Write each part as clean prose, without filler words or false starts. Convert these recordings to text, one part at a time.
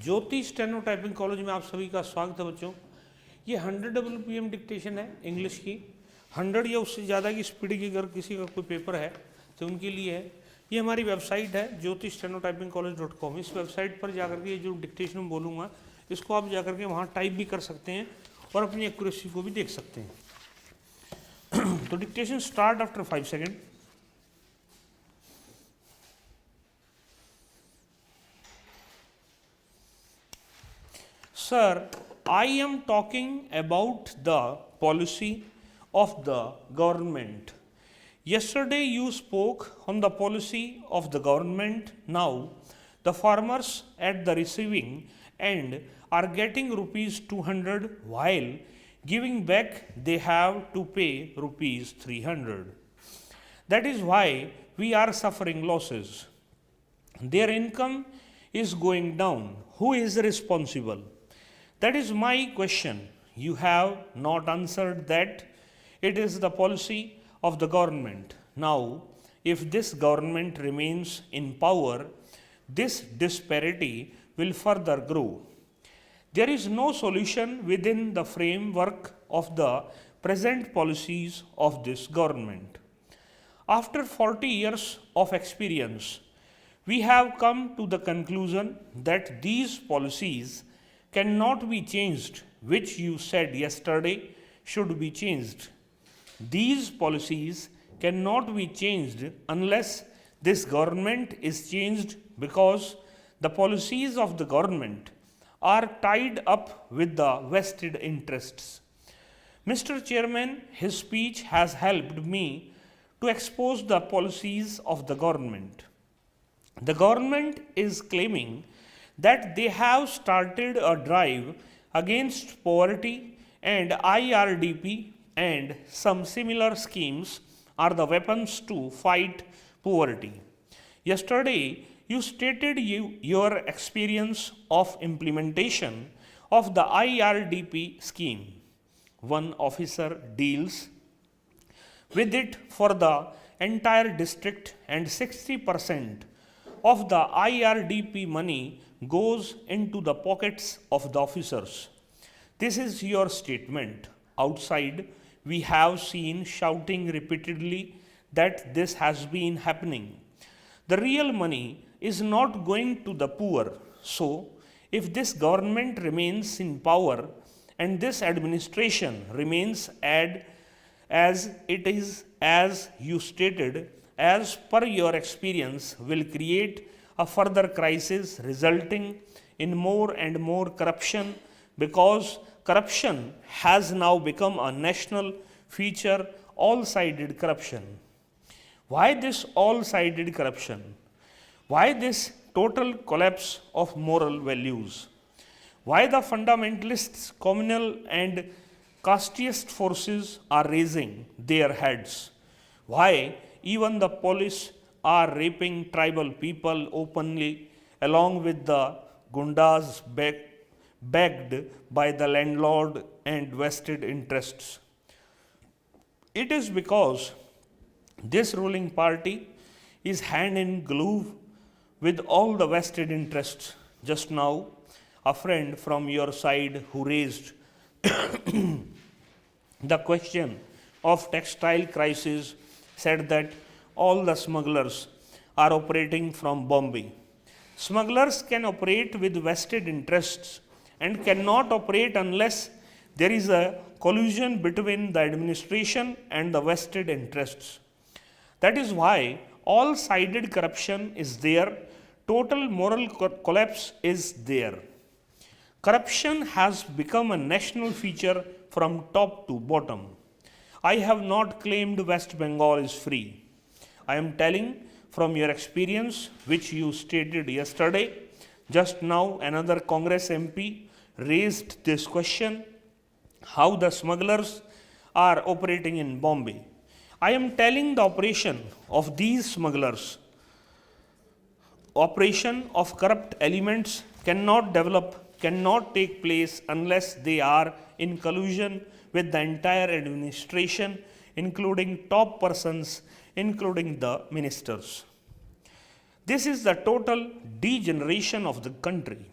ज्योति steno typing college में आप सभी का स्वागत है बच्चों। ये 100 WPM डिक्टेशन है इंग्लिश की, 100 या उससे ज़्यादा की स्पीड की अगर किसी का कोई पेपर है तो उनके लिए है। ये हमारी वेबसाइट है ज्योति स्टेनो टाइपिंग कॉलेज.com। इस वेबसाइट पर जाकर के ये जो डिक्टेशन में बोलूँगा इसको आप जाकर के वहाँ टाइप भी कर सकते हैं और अपनी एक्यूरेसी को भी देख सकते हैं। तो dictation start after 5 second. Sir, I am talking about the policy of the government. Yesterday you spoke on the policy of the government. Now the farmers at the receiving end are getting rupees 200 while giving back they have to pay rupees 300. That is why we are suffering losses. Their income is going down. Who is responsible? That is my question. You have not answered that. It is the policy of the government. Now, if this government remains in power, this disparity will further grow. There is no solution within the framework of the present policies of this government. After 40 years of experience, we have come to the conclusion that these policies cannot be changed, which you said yesterday should be changed. These policies cannot be changed unless this government is changed, because the policies of the government are tied up with the vested interests. Mr. Chairman, his speech has helped me to expose the policies of the government. The government is claiming that they have started a drive against poverty, and IRDP and some similar schemes are the weapons to fight poverty. Yesterday, you stated your experience of implementation of the IRDP scheme. One officer deals with it for the entire district, and 60% of the IRDP money goes into the pockets of the officers. This is your statement. Outside, we have seen shouting repeatedly that this has been happening. The real money is not going to the poor. So, if this government remains in power and this administration remains as it is, as you stated, as per your experience, will create a further crisis resulting in more and more corruption, because corruption has now become a national feature, all-sided corruption. Why this all-sided corruption? Why this total collapse of moral values? Why the fundamentalists, communal and casteist forces are raising their heads? Why even the police are raping tribal people openly, along with the gundas backed by the landlord and vested interests? It is because this ruling party is hand in glove with all the vested interests. Just now, a friend from your side who raised the question of textile crisis said that all the smugglers are operating from Bombay. Smugglers can operate with vested interests and cannot operate unless there is a collusion between the administration and the vested interests. That is why all-sided corruption is there, total moral collapse is there. Corruption has become a national feature from top to bottom. I have not claimed West Bengal is free. I am telling from your experience, which you stated yesterday. Just now, another Congress MP raised this question, how the smugglers are operating in Bombay. I am telling the operation of these smugglers, operation of corrupt elements cannot develop, cannot take place unless they are in collusion with the entire administration, including top persons, including the ministers. This is the total degeneration of the country.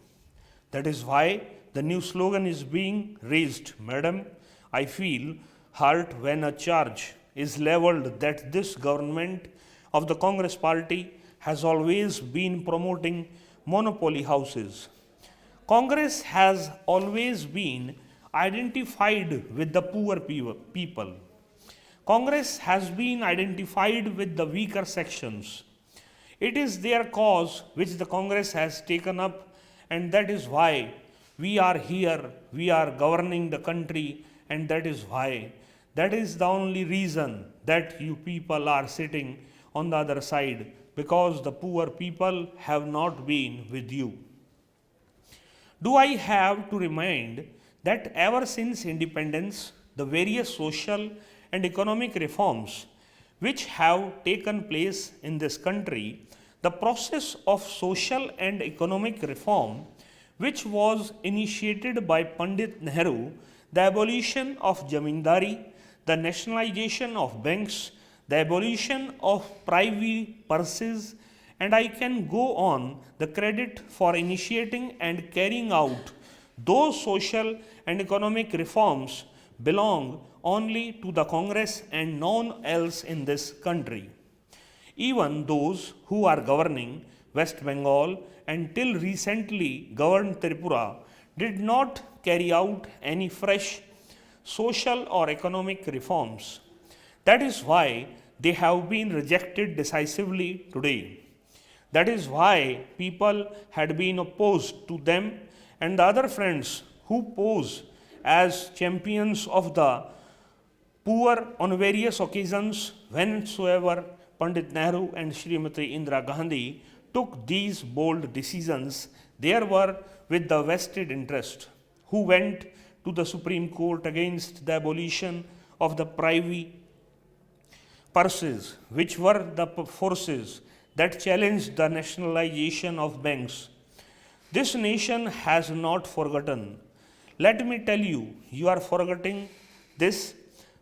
That is why the new slogan is being raised. Madam, I feel hurt when a charge is leveled that this government of the Congress party has always been promoting monopoly houses. Congress has always been identified with the poor people. Congress has been identified with the weaker sections. It is their cause which the Congress has taken up, and that is why we are here, we are governing the country, and that is why, that is the only reason that you people are sitting on the other side, because the poor people have not been with you. Do I have to remind that ever since independence, the various social and economic reforms which have taken place in this country, the process of social and economic reform which was initiated by Pandit Nehru, the abolition of Jamindari, the nationalization of banks, the abolition of privy purses, and I can go on, the credit for initiating and carrying out those social and economic reforms belong only to the Congress and none else in this country. Even those who are governing West Bengal and till recently governed Tripura did not carry out any fresh social or economic reforms. That is why they have been rejected decisively today. That is why people had been opposed to them, and the other friends who pose as champions of the poor on various occasions whensoever Pandit Nehru and Srimati Indira Gandhi took these bold decisions, there were with the vested interest, who went to the Supreme Court against the abolition of the privy purses, which were the forces that challenged the nationalization of banks. This nation has not forgotten. Let me tell you, you are forgetting this.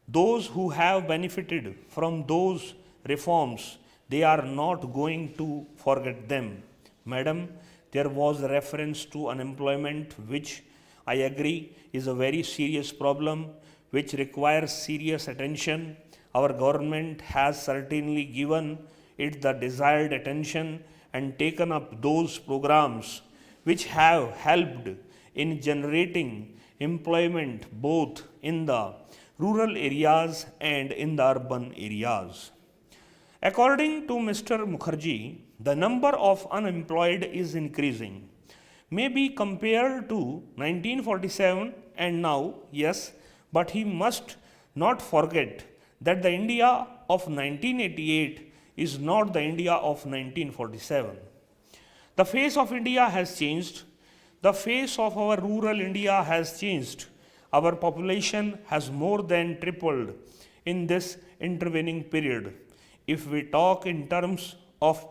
Those who have benefited from those reforms, they are not going to forget them. Madam, there was a reference to unemployment, which I agree is a very serious problem which requires serious attention. Our government has certainly given it the desired attention and taken up those programs which have helped in generating employment both in the rural areas and in the urban areas. According to Mr. Mukherjee, the number of unemployed is increasing. Maybe compared to 1947 and now, yes, but he must not forget that the India of 1988 is not the India of 1947. The face of India has changed. The face of our rural India has changed. Our population has more than tripled in this intervening period. If we talk in terms of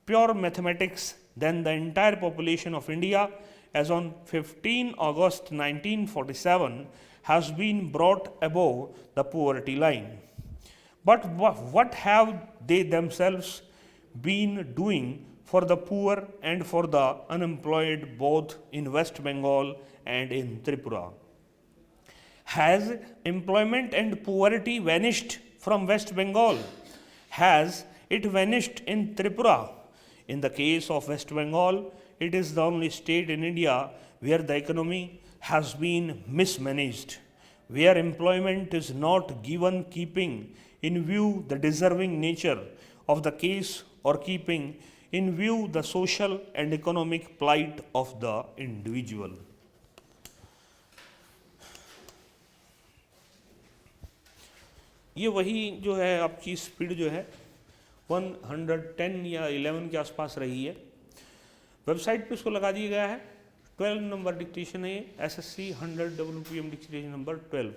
pure mathematics, then the entire population of India as on 15 August 1947 has been brought above the poverty line. But what have they themselves been doing for the poor and for the unemployed both in West Bengal and in Tripura? Has employment and poverty vanished from West Bengal? Has it vanished in Tripura? In the case of West Bengal, it is the only state in India where the economy has been mismanaged, where employment is not given keeping in view the deserving nature of the case or keeping in view the social and economic plight of the individual. ये वही जो है आपकी speed जो है 110 या 11 के आसपास रही है। वेबसाइट पे इसको लगा दिया गया है। 12 नंबर डिक्टेशन है, SSC 100 WPM डिक्टेशन नंबर 12।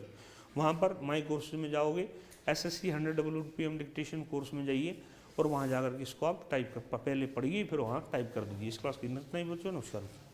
वहाँ पर माई कोर्स में जाओगे, SSC 100 WPM डिक्टेशन कोर्स में जाइए और वहाँ जाकर के इसको आप टाइप कर, पहले पढ़िए फिर वहाँ टाइप कर दीजिए। इस क्लास की नहीं बच्चों, नमस्कार।